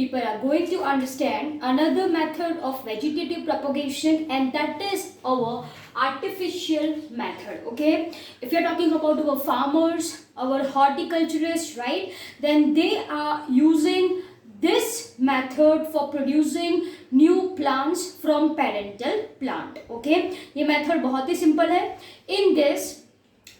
people are going to understand another method of vegetative propagation, and that is our artificial method. Okay, if you're talking about our farmers, our horticulturists, right, then they are using this method for producing new plants from parental plant. Okay, ये method बहुत ही simple है. In this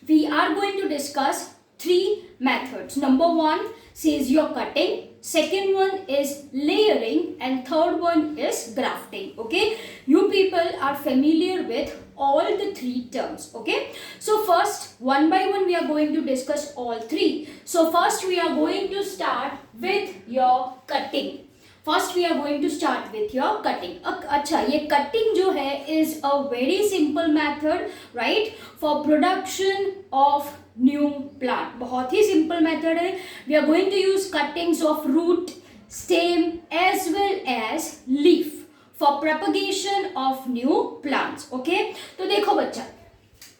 we are going to discuss three methods. Number one says your cutting, second one is layering, and third one is grafting. Okay, you people are familiar with all the three terms. Okay, so first one by one we are going to discuss all three. So first we are going to start with your cutting. First we are going to start with your cutting. अच्छा, ये cutting जो है is a very simple method, right, for production of new plant. बहुत ही simple method है. We are going to use cuttings of root, stem as well as leaf for propagation of new plants. Okay, तो देखो बच्चा,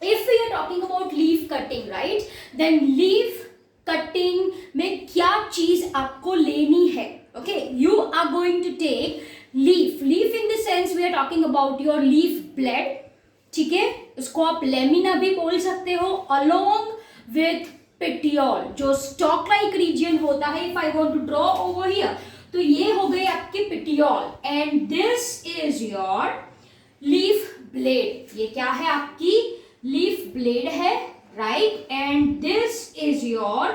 if we are talking about leaf cutting, right, then leaf cutting में क्या चीज आपको लेनी है? Okay, you are going to take leaf. Leaf in the sense we are talking about your leaf blade. ठीक है, उसको आप लेमिना भी बोल सकते हो. Along with petiole, जो stalk like region होता है. If I want to draw over here, तो ये हो गई आपकी petiole, and this is your leaf blade. ये क्या है? आपकी leaf blade है, right? And this is your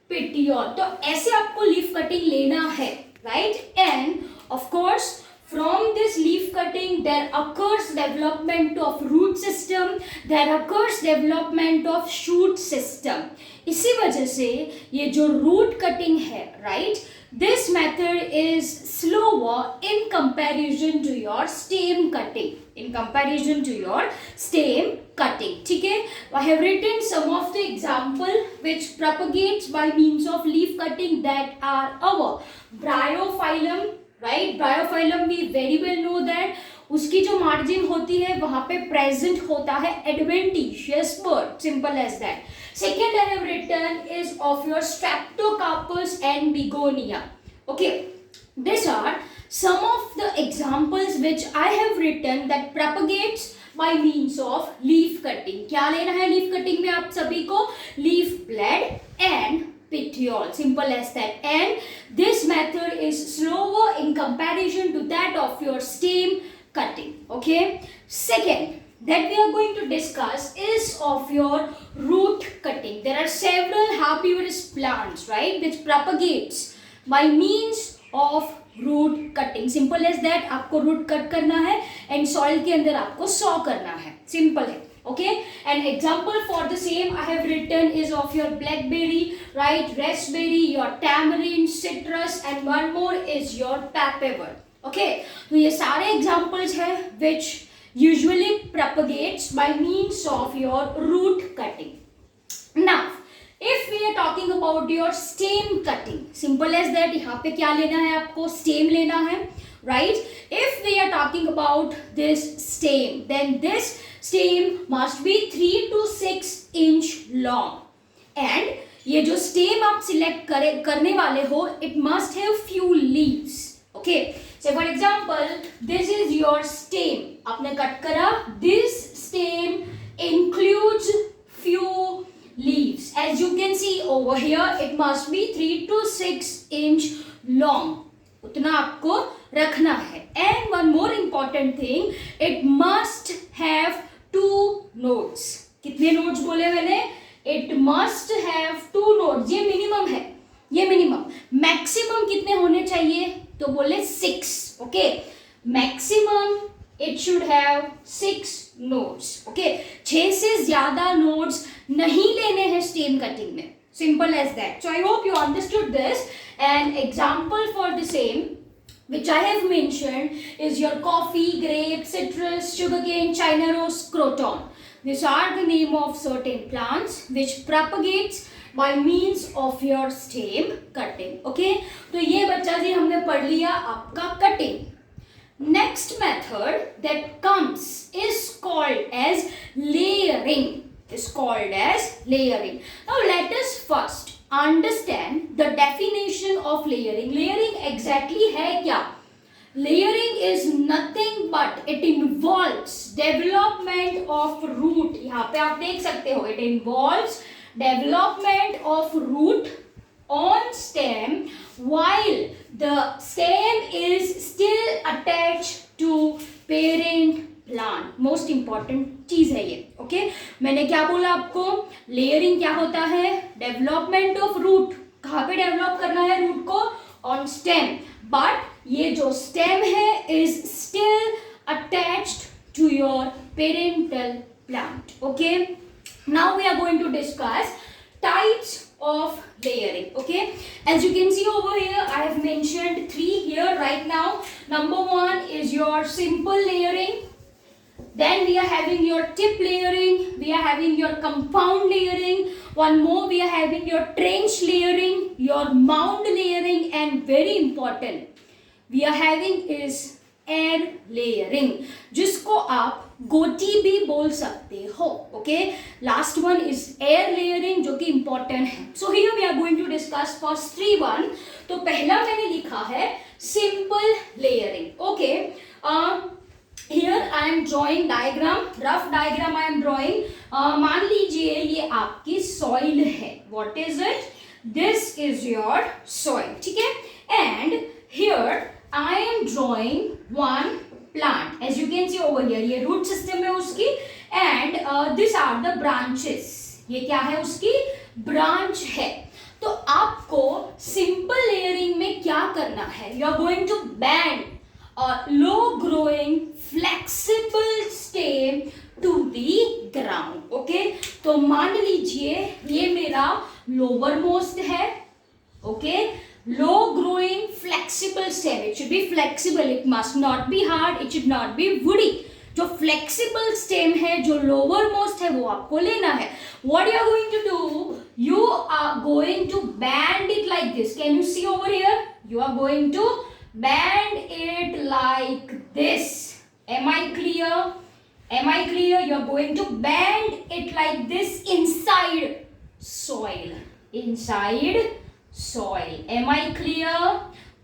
petiole. तो ऐसे आपको leaf cutting लेना है, right? And of course from this leaf cutting there occurs development of root system, there occurs development of shoot system. इसी वजह से ये जो root cutting है, right, this method is slower in comparison to your stem cutting. In comparison to your stem cutting, ठीक है. I have written some of the example which propagates by means of leaf cutting, that are our bryophyllum, right? Bryophyllum we very well know that उसकी जो margin होती है वहां पे present होता है adventitious bud. Simple as that. Second I have written is of your Streptocarpus and Begonia. Okay, these are some of the examples which I have written that propagates by means of leaf cutting. क्या लेना है leaf cutting में आप सभी को? Leaf blade and petiole. Simple as that. And this method is slower in comparison to that of your stem cutting. Okay. Second that we are going to discuss is of your root cutting. There are several herbivorous plants, right, which propagates by means of root cutting. Simple as that. आपको root cut करना है and soil के अंदर आपको saw करना है. Simple है. Okay, an example for the same I have written is of your blackberry, right, raspberry, your tamarind, citrus, and one more is your papaver. Okay, तो ये सारे एग्जाम्पल्स हैं which usually propagates by means of your root cutting. Now if we are talking about your stem cutting, simple as that. यहाँ पे क्या लेना है आपको? stem लेना है, right? If we are talking about this stem, then this stem must be 3 to 6 inch long, and ये जो stem आप select करने वाले हो, it must have few leaves. Okay, so for example this is your stem. आपने cut करा. This stem includes few leaves. As you can see over here, it must be 3 to 6 inch long. उतना आपको रखना है. And one more important thing, it must have 2 nodes. कितने nodes बोले मैंने? It must have 2 nodes. ये minimum है, ये मिनिमम. मैक्सिमम कितने होने चाहिए? तो बोले 6. Okay, maximum it should have 6 nodes. Okay, 6 से ज्यादा nodes नहीं लेने हैं stem cutting में. Simple as that. So I hope you understood this. An example for the same which I have mentioned is your coffee, grape, citrus, sugarcane, China rose, croton. These are the name of certain plants which propagates by means of your stem cutting. Okay, तो ये बच्चा जी हमने पढ़ लिया आपका cutting. Next method that comes is called as layering. Is called as layering. Now let us first understand the definition of layering. Layering exactly है क्या? Layering is nothing but it involves development of root. यहाँ पे आप देख सकते हो, it involves development of root on stem while the stem is still attached to parent plant. Most important चीज है ये. ओके मैंने क्या बोला आपको? लेयरिंग क्या होता है? Development of root. कहाँ पे डेवलप करना है रूट को? On stem. बट ये जो स्टेम है is still attached to your parental plant. Okay now we are going to discuss types of layering. Okay, as you can see over here, I have mentioned 3 here right now. Number 1 is your simple layering, then we are having your tip layering, we are having your compound layering, one more we are having your trench layering, your mound layering, and very important we are having is air layering, जिसको आप गोटी भी बोल सकते हो. Okay last one is air layering जो कि important है. So here we are going to discuss first 3 one. तो पहला मैंने लिखा है simple layering. Okay here I am drawing diagram, rough diagram I am drawing. मान लीजिए ये आपकी सॉइल है. What is it? This is your soil. ठीक है, and here I am drawing one plant. As you can see over here, ये root system है उसकी, and these are the branches. ये क्या है? उसकी branch है. तो आपको simple layering में क्या करना है? You are going to bend a low growing flexible stem to the ground. Okay? तो मान लीजिए ये मेरा lower most है. Okay? Low growing flexible stem. It should be flexible. It must not be hard. It should not be woody. जो flexible stem है, जो lower most है, वो आपको लेना है. What you are going to do? You are going to bend it like this. Can you see over here? You are going to bend it like this. Am I clear? Am I clear? You are going to bend it like this inside soil. Inside soil. Am I clear?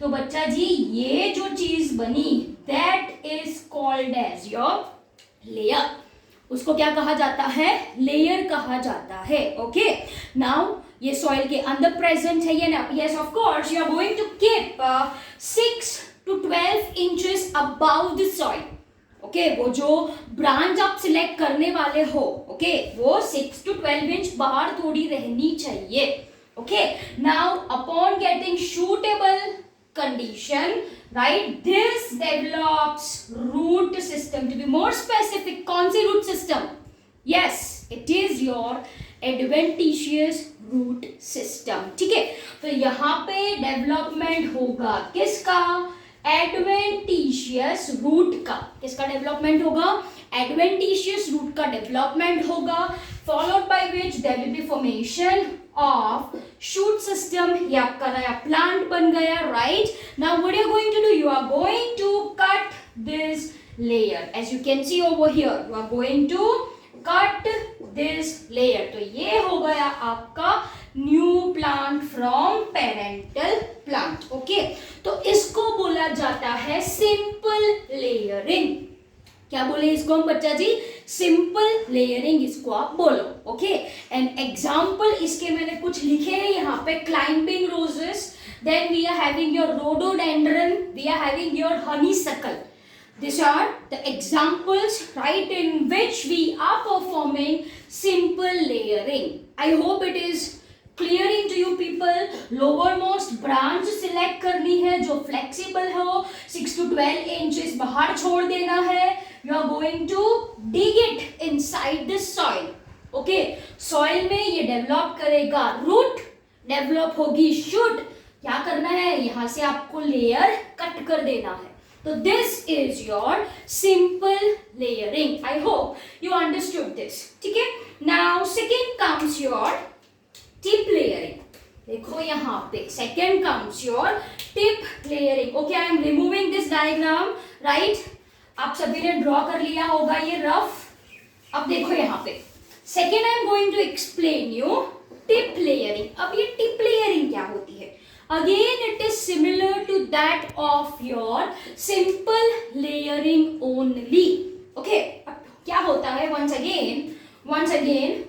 तो बच्चा जी ये जो चीज बनी that is called as your layer. उसको क्या कहा जाता है? लेयर कहा जाता है. ओके नाउ ये सॉइल के अंदर प्रेजेंट है ये ना. Yes of course you are going to keep 6 to 12 inches above the soil. Okay वो जो ब्रांच आप सिलेक्ट करने वाले हो, ओके वो 6 to 12 इंच बाहर थोड़ी रहनी चाहिए. Okay, now upon getting suitable condition, right, this develops root system. To be more specific, कौन सी root system? Yes, it is your adventitious root system. ठीक है, तो यहाँ पे डेवलपमेंट होगा किसका? एडवेंटिशियस रूट का. किसका डेवलपमेंट होगा? एडवेंटिशियस रूट का डेवलपमेंट होगा. Followed by which there will be formation of shoot system. ये आपका नया plant बन गया, right? Now what you are going to do? You are going to cut this layer. As you can see over here, you are going to cut this layer. तो ये हो गया आपका new plant from parental plant. Okay? तो इसको बोला जाता है simple layering. क्या बोले इसको हम बच्चा जी? सिंपल लेयरिंग इसको आप बोलो. ओके एंड एग्जाम्पल इसके मैंने कुछ लिखे हैं यहाँ पे. Climbing roses, then we are having your rhododendron, we are having your honeysuckle. These are the examples, right, in which we are performing simple layering. I hope it is clearing to you people. Lowermost branch select करनी है जो flexible हो, 6 to 12 inches बाहर छोड़ देना है. You are going to dig it inside the soil. Okay, soil में ये develop करेगा root, develop होगी shoot. क्या करना है? यहाँ से आपको layer cut कर देना है. So this is your simple layering. I hope you understood this. ठीक है? Now second comes your tip layering. देखो यहाँ पे second comes your tip layering. Okay, I am removing this diagram, right? आप सभी ने ड्रॉ कर लिया होगा ये रफ. अब देखो यहाँ पे second I am going to explain you tip layering. अब ये टिप लेयरिंग क्या होती है? Again it is similar to that of your simple layering only. Okay, अब क्या होता है? once again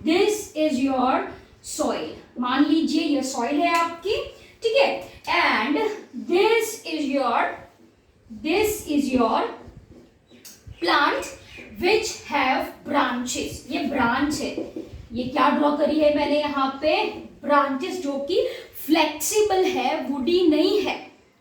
this is your soil. मान लीजिए ये soil है आपकी, ठीक है, and this is your plant which have branches. ये branch है, ये क्या ड्रॉ करी है मैंने यहाँ पे? branches जो कि flexible है, woody नहीं है.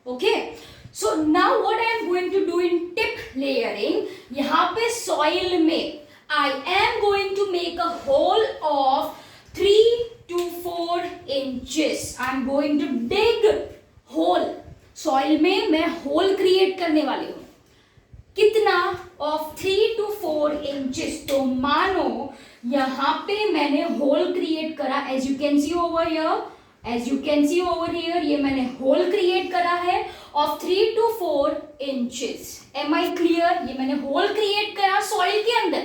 Okay, so now what I am going to do in tip layering, यहाँ पे soil में I am going to make a hole of 3 to 4 inches. I am going to dig hole. soil में मैं hole create करने वाली हूँ. कितना? of 3 to 4 inches. तो मानो यहाँ पे मैंने होल क्रिएट करा. as you can see over here, ये मैंने होल क्रिएट करा है of 3 to 4 inches. am I clear? ये मैंने होल क्रिएट करा सॉइल के अंदर.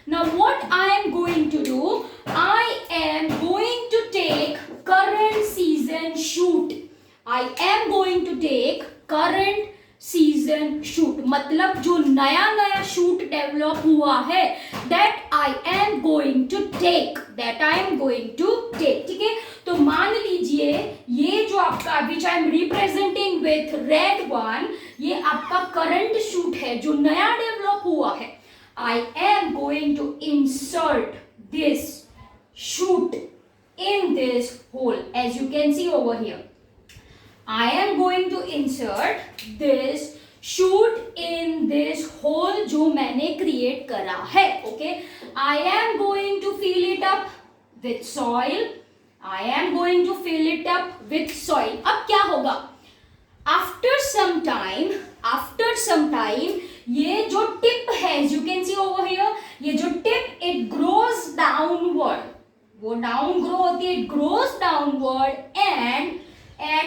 now what I am going to do, I am going to take current season shoot. I am going to take current season shoot, मतलब जो नया shoot develop हुआ है, that I am going to take. ठीक है, तो मान लीजिए ये जो आपका which I am representing with red one, ये आपका करंट शूट है जो नया डेवलप हुआ है. I am going to insert this shoot in this hole. as you can see over here, I am going to insert this shoot in this hole जो मैंने create करा है. okay, I am going to fill it up with soil. अब क्या होगा? after some time ये जो tip है, as you can see over here, ये जो tip it grows downward. वो डाउन ग्रो होती है, it grows downward and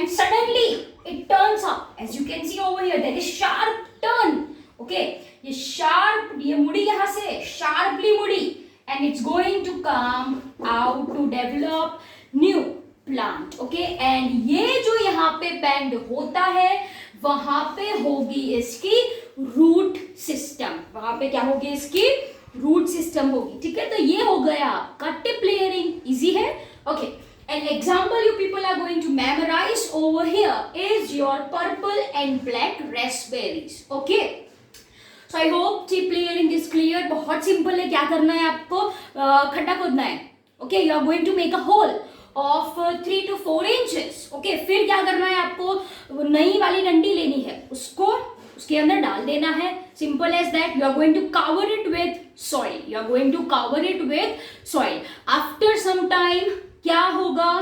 suddenly it turns up. as you can see over here, there is sharp turn. okay, ये sharp, ये मुड़ी यहाँ से sharply मुड़ी, and it's going to come out to develop new plant. okay, and ये जो यहाँ पे bend होता है, वहां पे होगी इसकी रूट सिस्टम. वहां पे क्या होगी? इसकी रूट सिस्टम होगी. ठीक है, तो ये हो गया आपका टिप लेयरिंग. इजी है. Okay, an example you people are going to memorize over here is your purple and black raspberries. okay, so I hope tip layering is clear. बहुत सिंपल है. क्या करना है आपको? खड्डा खोदना है. okay, you are going to make a hole of 3 to 4 inches. okay, फिर क्या करना है आपको? नई वाली डंडी लेनी है, उसको उसके अंदर डाल देना है. Simple as that. You are going to cover it with soil. After some time क्या होगा?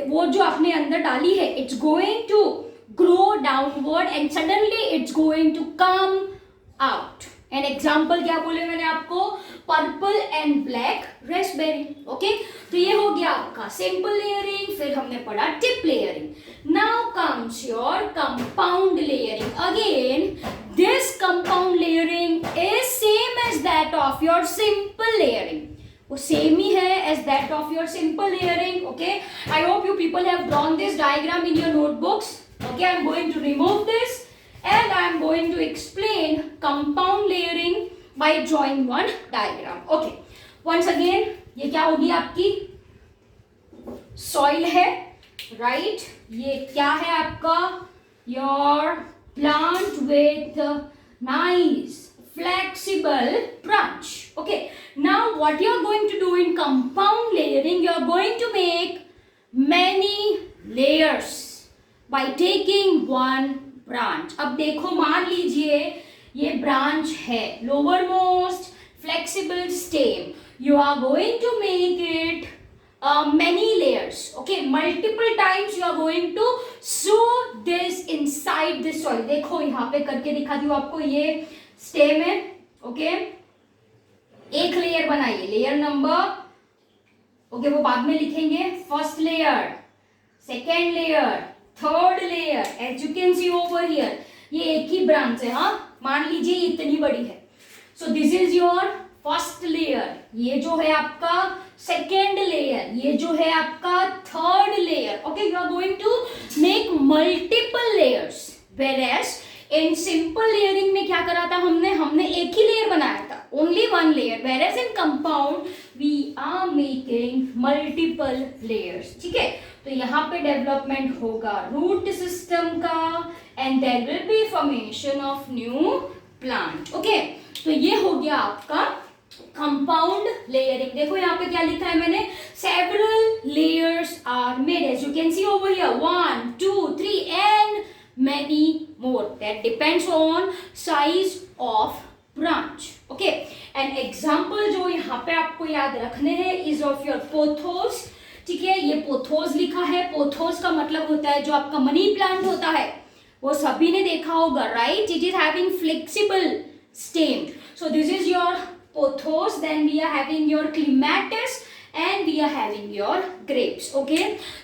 वो जो आपने अंदर डाली है, it's going to grow downward and suddenly it's going to come out. An example क्या बोले मैंने आपको? Purple and black raspberry. Okay, तो ये हो गया आपका सिंपल लेयरिंग. फिर हमने पढ़ा tip layering. Now comes your compound layering. Again this compound layering is same as that of your simple layering. वो सेम ही है as that of your simple layering. Okay, I hope you people have drawn this diagram in your notebooks. Okay, I am going to remove this and I am going to explain compound layering by drawing one diagram. okay, once again ये क्या होगी? आपकी soil है, right? ये क्या है आपका? your plant with nice flexible branch. okay, now what you are going to do in compound layering, you are going to make many layers by taking one branch. अब देखो, मान लीजिए ये ब्रांच है, lower most flexible stem. You are going to make it many layers. okay, multiple times you are going to sow this inside this soil. देखो यहाँ पे करके दिखाती हूँ आपको. ये स्टेम है. ओके, एक लेयर बनाइए, लेयर नंबर. ओके, वो बाद में लिखेंगे. First layer, second layer, third layer. As you can see over here, ये एक ही ब्रांच है. हाँ, मान लीजिए इतनी बड़ी है. So this is your first layer, ये जो है आपका सेकेंड लेयर, ये जो है आपका third layer. Okay, you are going to make multiple layers. Whereas in simple layering में क्या करा था हमने एक ही लेयर बनाया था, only one layer. Whereas in compound we are making multiple layers. ठीक है, तो यहाँ पे डेवलपमेंट होगा रूट सिस्टम का and there will be formation of new plant. Okay, तो ये हो गया आपका कंपाउंड लेयरिंग. देखो यहाँ पे क्या लिखा है मैंने, several layers are made, as you can see over here 1 2 3 and many more. That depends on size of branch. Okay, an example जो यहाँ पे आपको याद रखने हैं is of your pothos. ठीक है, ये पोथोस लिखा है. पोथोस का मतलब होता है जो आपका मनी प्लांट होता है, वो सभी ने देखा होगा, right? It is having flexible stem. So this is your pothos. Then we are having your clematis and we are having your grapes. Okay,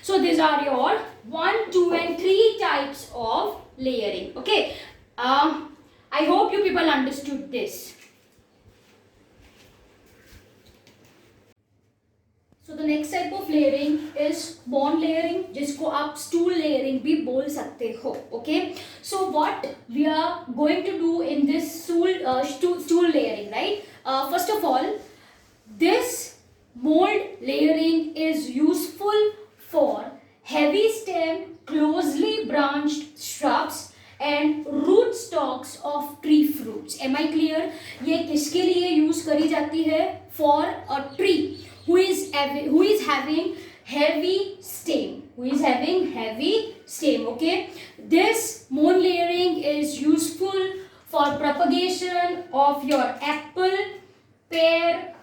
so these are your 1 2 and 3 types of layering. Okay, I hope you people understood this. So the next type of layering is bond layering, जिसको आप stool layering भी बोल सकते हो. Okay, so what we are going to do in this stool layering, right? First of all, this mold layering is useful for heavy stem, closely branched shrubs and root stalks of tree fruits. Am I clear? ये किसके लिए use करी जाती है? For a tree who is having heavy stem. Okay, this mold layering is useful for propagation of your apple, pear,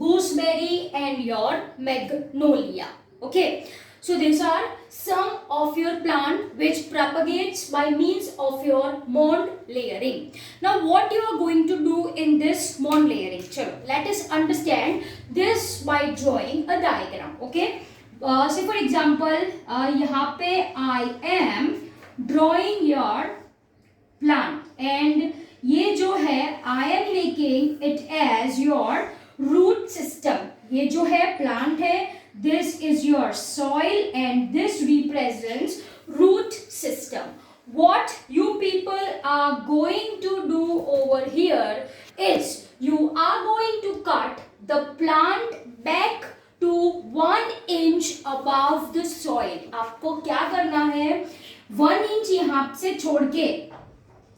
gooseberry and your magnolia. Okay, so these are some of your plant which propagates by means of your mold layering. Now what you are going to do in this mold layering? Chalo, let us understand this by drawing a diagram. Okay, say for example, यहाँ पे I am drawing your plant and ये जो है I am making it as your root system. ये जो है plant है, this is your soil and this represents root system. What you people are going to do over here is you are going to cut the plant back to 1 inch above the soil. आपको क्या करना है, 1 inch यहाँ से छोड़ के,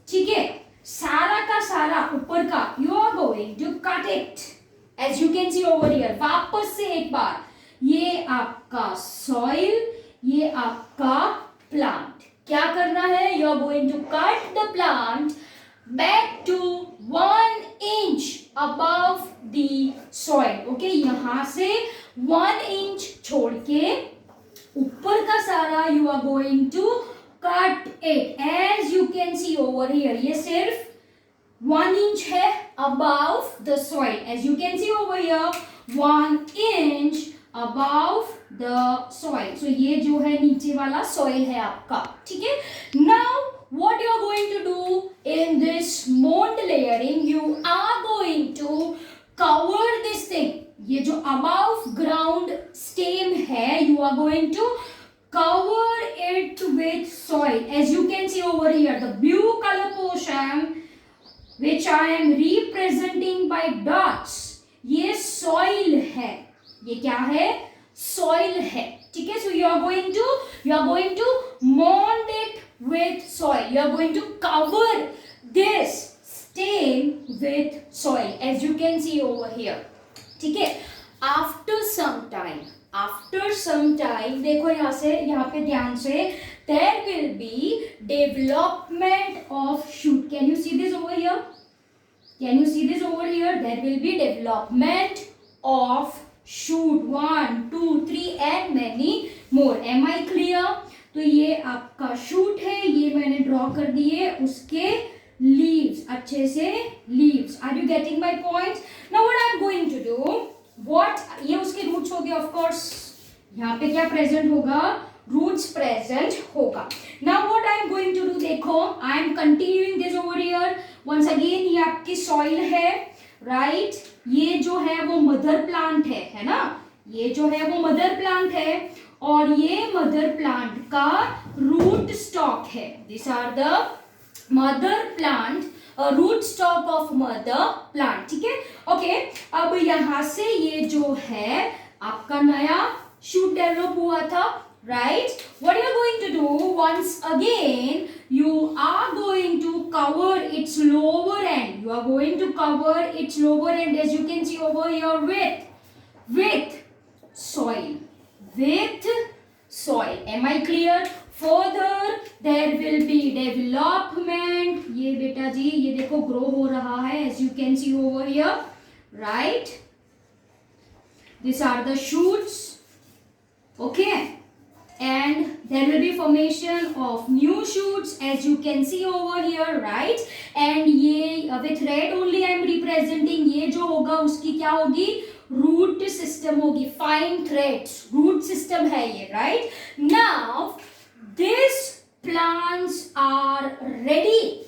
ठीक है, सारा का सारा ऊपर का you are going to cut it. As you can see over here, वापस से एक बार, ये आपका सॉइल, ये आपका प्लांट. क्या करना है? You are going to cut the plant back to 1 inch above the soil. Okay, यहां से 1 इंच छोड़ के ऊपर का सारा you are going to cut it. As you can see over here, ये सिर्फ 1 इंच है above the soil. As you can see over here, 1 inch above the soil. So ये जो है नीचे वाला soil है आपका. ठीक है, now what you are going to do in this mold layering, you are going to cover this thing. ये जो above ground stem है, you are going to cover it with soil. As you can see over here, the blue color portion which I am representing by dots, ये soil है. ये क्या है? Soil है. ठीक है, so you are going to mold it with soil. You are going to cover this stem with soil, as you can see over here. ठीक है, after some time, देखो यहाँ से, यहाँ पे ध्यान से, there will be development of shoot. Can you see this over here? There will be development of shoot 1 2 3 and many more. Am I clear? तो ये आपका shoot है, ये मैंने ड्रॉ कर दिए उसके leaves, अच्छे से leaves. Are you getting my point? Now what I am going to do, ये उसके roots हो गए. Of course यहाँ पे क्या present होगा? Roots present होगा. Now what I am going to do, देखो I am continuing this over here. Once again ये आपकी soil है, राइट, ये जो है वो मदर प्लांट है ना, ये जो है वो मदर प्लांट है और ये मदर प्लांट का रूट स्टॉक है. This are the mother plant, root stock of mother plant. ठीक है, ओके. अब यहां से ये जो है आपका नया शूट डेवलप हुआ था, right? What you are going to do once again, you are going to cover its lower end. You are going to cover its lower end, as you can see over here, with soil, with soil. Am I clear? Further there will be development. ये बेटा जी ये देखो grow हो रहा है, as you can see over here, right? These are the shoots, okay, and there will be formation of new shoots, as you can see over here, right? And ये with red only I am representing, ये जो होगा उसकी क्या होगी, root system होगी, fine threads, root system है ये, right? Now these plants are ready,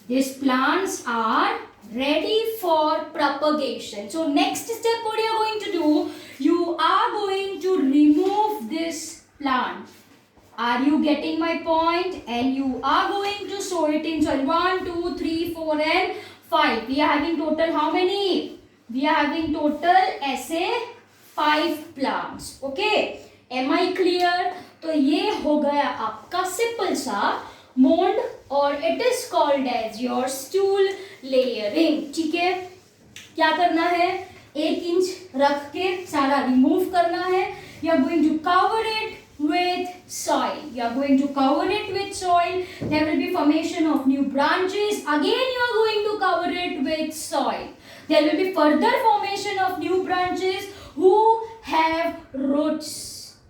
these plants are ready for propagation. So next step what you are going to do, you are going to remove this plant. Are you getting my point? And you are going to sow it in soil. 1 2 3 4 and 5. We are having total how many? We are having total ऐसे 5 plants. Okay, am I clear? तो ये हो गया आपका simple सा mould और it is called as your stool layering. ठीक है, क्या करना है, 1 इंच रख के सारा रिमूव करना है. You are going to cover it with soil. You are going to cover it with soil. There will be formation of new branches. Again you are going to cover it with soil. There will be further formation of new branches who have roots.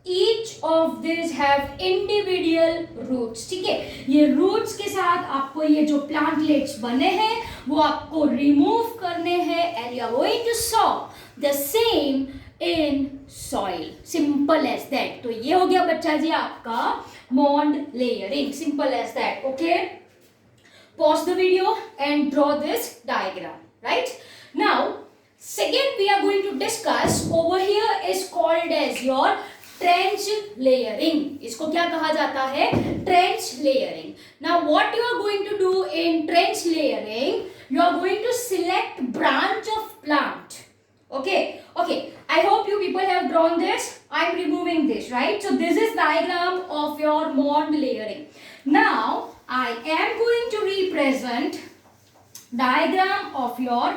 Each of these have individual roots. ठीक है, ये roots के साथ आपको ये जो plantlets बने हैं वो आपको remove करने हैं and you are going to sow the same in soil. Simple as that. तो ये हो गया बच्चा जी आपका mound layering. Simple as that. Okay. Pause the video and draw this diagram. Right. Now, second we are going to discuss over here is called as your trench layering. इसको क्या कहा जाता है, trench layering. Now what you are going to do in trench layering, you are going to select branch of plant. Okay, I hope you people have drawn this. I am removing this, right? So this is diagram of your mound layering. Now I am going to represent diagram of your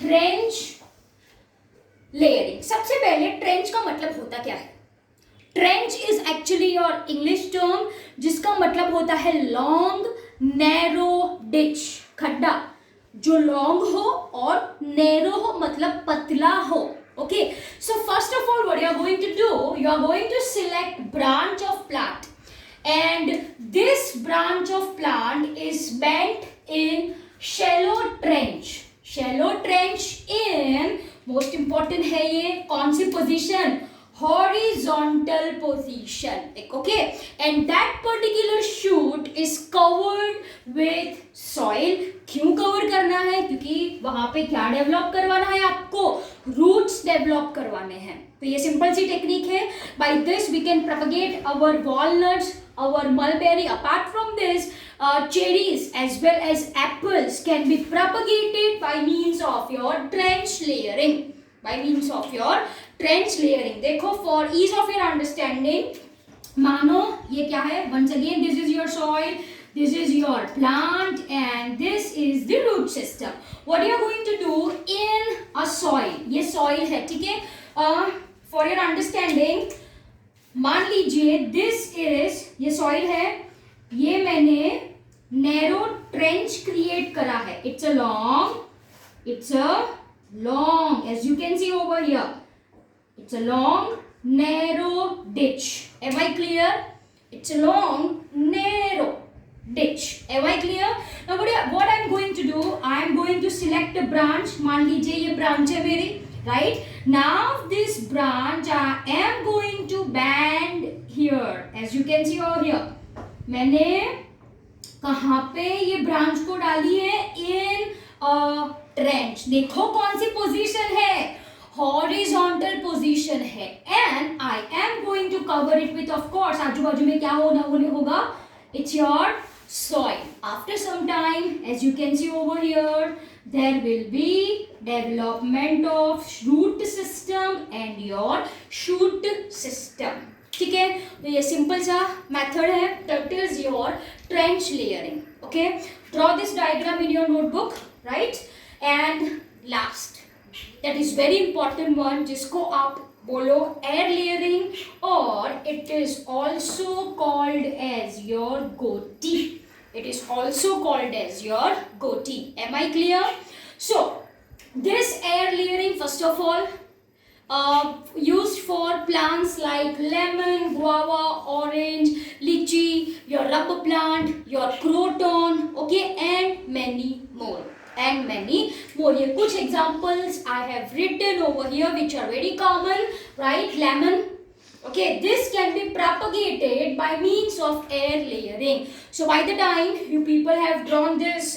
trench layering. सबसे पहले trench का मतलब होता क्या है, trench is actually your English term जिसका मतलब होता है लॉन्ग नैरो डिच, खड्डा जो लॉन्ग हो और नैरो हो मतलब पतला हो. Okay, so first of all what you are going to do, you are going to select branch of plant and this branch of plant is bent in shallow trench. Shallow trench in most important है ये कौन सी position, horizontal position. Okay, and that particular shoot is covered with soil. क्यों cover करना है, क्योंकि वहां पे क्या डेवलप करवाना है आपको, रूट्स डेवलप करवाने हैं. तो ये सिंपल सी टेक्निक है. By this we can propagate our walnuts, our mulberry. Apart from this cherries as well as apples can be propagated by means of your trench layering. By means of your trench layering. देखो for ease of your understanding, मानो ये क्या है, once again this is your soil, this is your plant and this is the root system. What you are going to do in a soil, ये soil है, ठीक है. For your understanding, मान लीजिए this is, ये soil है, ये मैंने narrow trench create करा है. It's a long, as you can see over here, it's a long narrow ditch. Am I clear? It's a long narrow ditch. Am I clear? Now what I am going to do, I am going to select a branch. मान लीजिए ये branch है मेरी, right? Now this branch I am going to bend here, as you can see over here. मैंने कहाँ पे ये branch को डाली है, in a ट्रेंच, देखो कौन सी पोजीशन है, हॉरिजॉन्टल पोजीशन है, and I am going to cover it with, of course आजू बाजू में क्या होने होगा, it's your soil. After some time, as you can see over here, there will be development of root system and your shoot system. ठीक है, तो ये सिंपल सा मेथड है, that is your trench layering. Okay, draw this diagram in your notebook, right? And last, that is very important one, जिसको आप बोलो air layering, or it is also called as your goatee. It is also called as your goatee. Am I clear? So this air layering, first of all, used for plants like lemon, guava, orange, lychee, your rubber plant, your croton, okay, and many more. And many more. ये कुछ examples I have written over here which are very common, right? Lemon. Okay, this can be propagated by means of air layering. So by the time you people have drawn this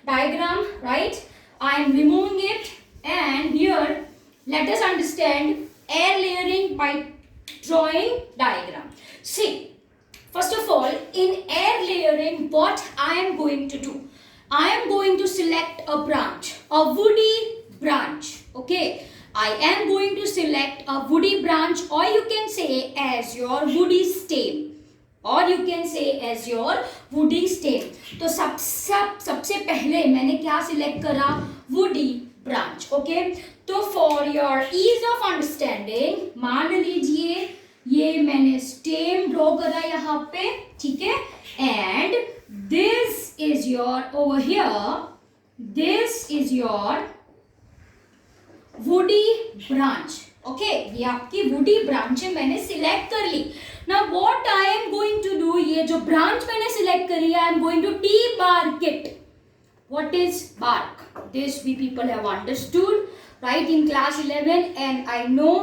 diagram, right, I am removing it, and here let us understand air layering by drawing diagram. See, first of all, in air layering, what I am going to do, I am going to select a branch, a woody branch, okay. I am going to select a woody branch, or you can say as your woody stem, or you can say as your woody stem. तो सबसे पहले मैंने क्या select करा, woody branch, okay. तो for your ease of understanding, मान लीजिए ये मैंने stem ड्रॉ करा यहाँ पे, ठीक है, and this is your over here, this is your woody branch, okay, ये आपकी वुडी ब्रांच है, मैंने सिलेक्ट कर ली. Now what I am going to do, ये जो ब्रांच मैंने सिलेक्ट करी है, I am going to debark it. What is bark? This we people have understood, right, in class 11, and I know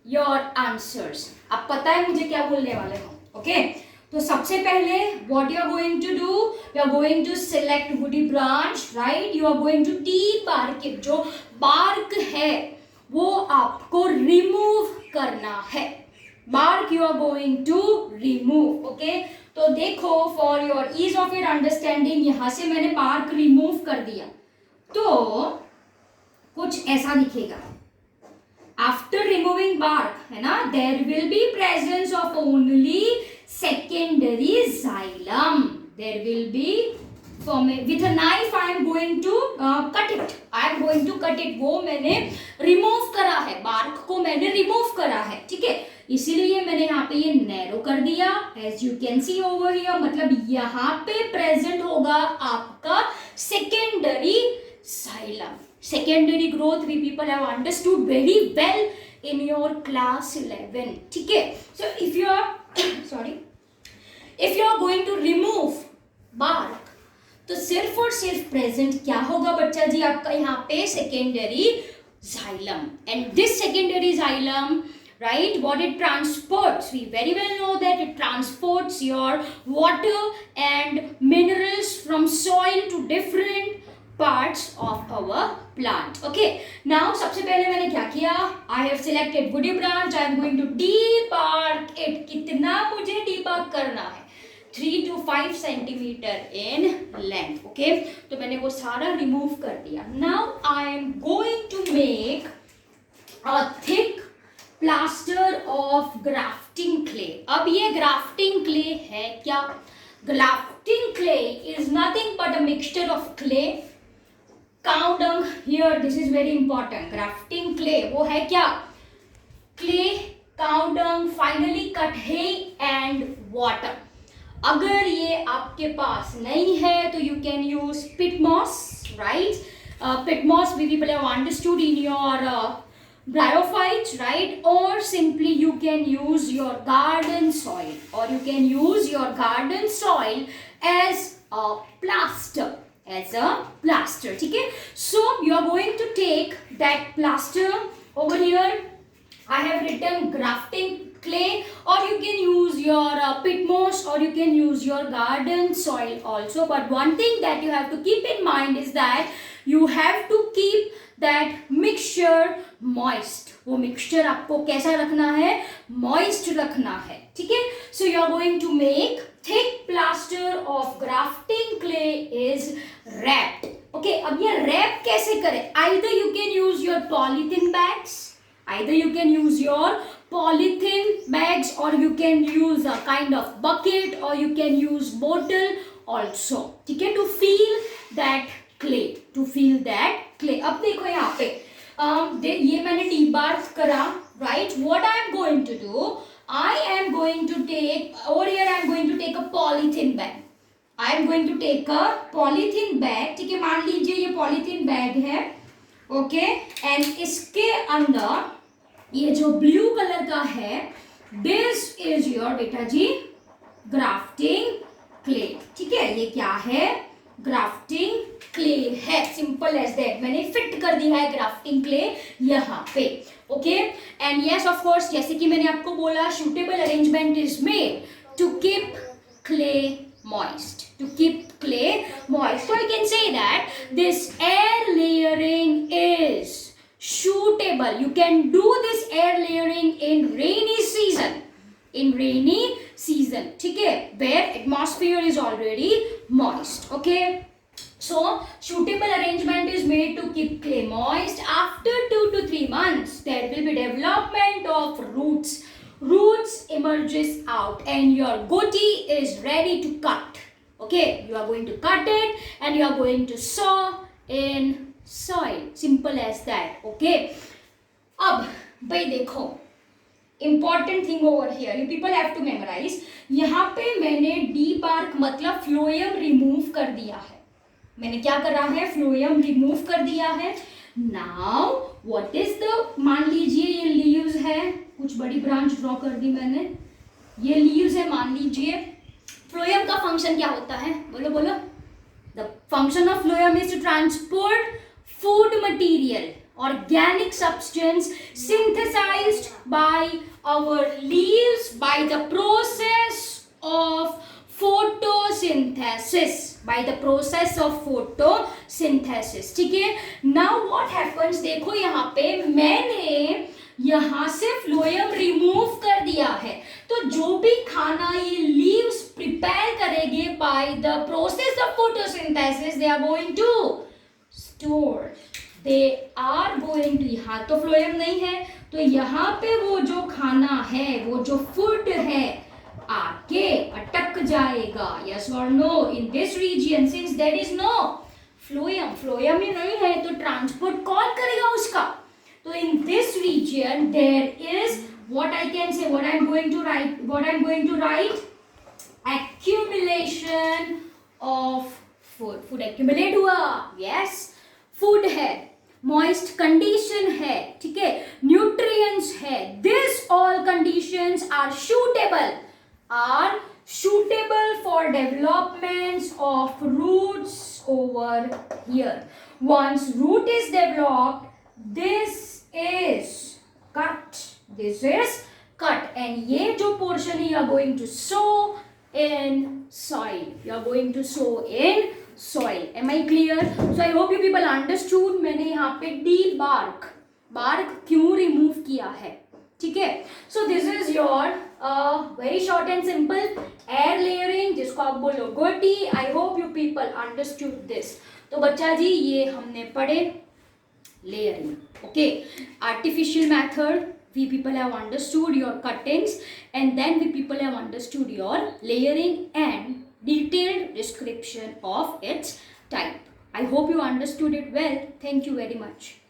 your answers. अब पता है मुझे क्या बोलने वाले हो, ओके. तो सबसे पहले what you are going to do, you are going to select woody branch, right, you are going to debark it. जो bark है वो आपको remove करना है, bark you are going to remove, okay. तो देखो for your ease of your understanding, यहाँ से मैंने bark remove कर दिया, तो कुछ ऐसा दिखेगा. After removing bark, है ना, there will be presence of only secondary xylem. There will be with a knife I am going to cut it. I am going to cut it. वो मैंने remove करा है, bark को मैंने remove करा है, ठीक है, इसीलिए मैंने यहाँ पे ये narrow कर दिया. As you can see over here, मतलब यहाँ पे present होगा आपका secondary xylem. Secondary growth we people have understood very well in your class 11, ठीक है. So if you are sorry, if you are going to remove bark, तो सिर्फ और सिर्फ प्रेजेंट क्या होगा बच्चा जी आपका यहाँ पे, secondary xylem. And this secondary xylem, right, what it transports, we very well know that it transports your water and minerals from soil to different parts of our plant, okay. Now सबसे पहले मैंने क्या किया, I have selected woody branch, I am going to debark it. कितना मुझे debark करना है, 3 to 5 centimeter in length, okay. तो मैंने वो सारा remove कर दिया. Now I am going to make a thick plaster of grafting clay. अब ये grafting clay है क्या, grafting clay is nothing but a mixture of clay, cow dung, here this is very important, grafting clay वो है क्या, clay, cow dung, finally cut hay and water. अगर ये आपके पास नहीं है तो you can use pit moss, right, pit moss we people have understood in your bryophytes, right, or simply you can use your garden soil, or you can use your garden soil as a plaster, as a plaster, ठीक है. So you are going to take that plaster over here, I have written grafting clay, or you can use your pit moss, or you can use your garden soil also. But one thing that you have to keep in mind is that you have to keep that mixture moist. वो mixture आपको कैसा रखना है? Moist रखना है, ठीक है? So you are going to make thick plaster of grafting clay is wrapped. Okay, अब ये wrap कैसे करें? Either you can use your polythene bags, either you can use your polythene bags, or you can use a kind of bucket, or you can use bottle also, ठीक है? To feel that clay, to feel that clay. अब देखो यहाँ पे ये मैंने debark करा, right? What I am going to do, I am going to take over here, I am going to take a polythene bag. I am going to take a polythene bag, ठीक है? मान लीजिए ये polythene bag है, okay? And इसके अंदर ये जो ब्लू कलर का है, दिस इज योर बेटा जी ग्राफ्टिंग क्ले, ठीक है? ये क्या है? ग्राफ्टिंग क्ले है, सिंपल एज दैट. मैंने फिट कर दिया है ग्राफ्टिंग क्ले यहाँ पे, okay? And yes of course, जैसे कि मैंने आपको बोला, suitable arrangement is made to keep clay moist, to keep clay moist. So I can say that this air layering is suitable. You can do this air layering in rainy season, in rainy season, ठीक है? Where atmosphere is already moist, okay? So suitable arrangement is made to keep clay moist. After 2 to 3 months, there will be development of roots. Roots emerges out and your goatee is ready to cut. Okay, you are going to cut it and you are going to sow in soil. Simple as that. Okay. अब भाई देखो, important thing over here, you people have to memorize. यहाँ पे मैंने debark मतलब phloem remove कर दिया है. मैंने क्या करा है? फ्लोएम रिमूव कर दिया है. नाउ व्हाट इज द, मान लीजिए ये लीव्स है, कुछ बड़ी ब्रांच ड्रॉ कर दी मैंने, ये लीव्स है मान लीजिए. फ्लोएम का फंक्शन क्या होता है? बोलो बोलो. The function of phloem is to transport food material, organic substance synthesized by our leaves by the process of photosynthesis, by the process of photosynthesis, ठीक है? Now what happens, देखो यहाँ पे मैंने यहाँ से फ्लोएम रिमूव कर दिया है, तो जो भी खाना ये लीव्स प्रिपेयर करेंगे by the process of photosynthesis, they are going to store, they are going to, यहाँ तो फ्लोएम नहीं है, तो यहाँ पे वो जो खाना है, वो जो फूड है, आके अटक जाएगा. यस और no? In this region since there is no phloem, phloem ही नहीं है तो ट्रांसपोर्ट कौन करेगा उसका? तो in this region there is what I can say, what I am going to write, accumulation of food. Food accumulate हुआ, yes, food है, मॉइस्ट कंडीशन है, ठीक है, न्यूट्रिएंट्स है. This all conditions are suitable for developments of roots over here. Once root is developed, this is cut, and ये जो portion you are going to sow in soil, am I clear? So I hope you people understood. मैंने यहाँ पे bark क्यों remove किया है, ठीक है? So this is your very short and simple air layering, जिसको आप बोलो गोटी. I hope you people understood this. तो बच्चा जी ये हमने पढ़े layering, okay? Artificial method, we people have understood your cuttings, and then we people have understood your layering and detailed description of its type. I hope you understood it well. Thank you very much.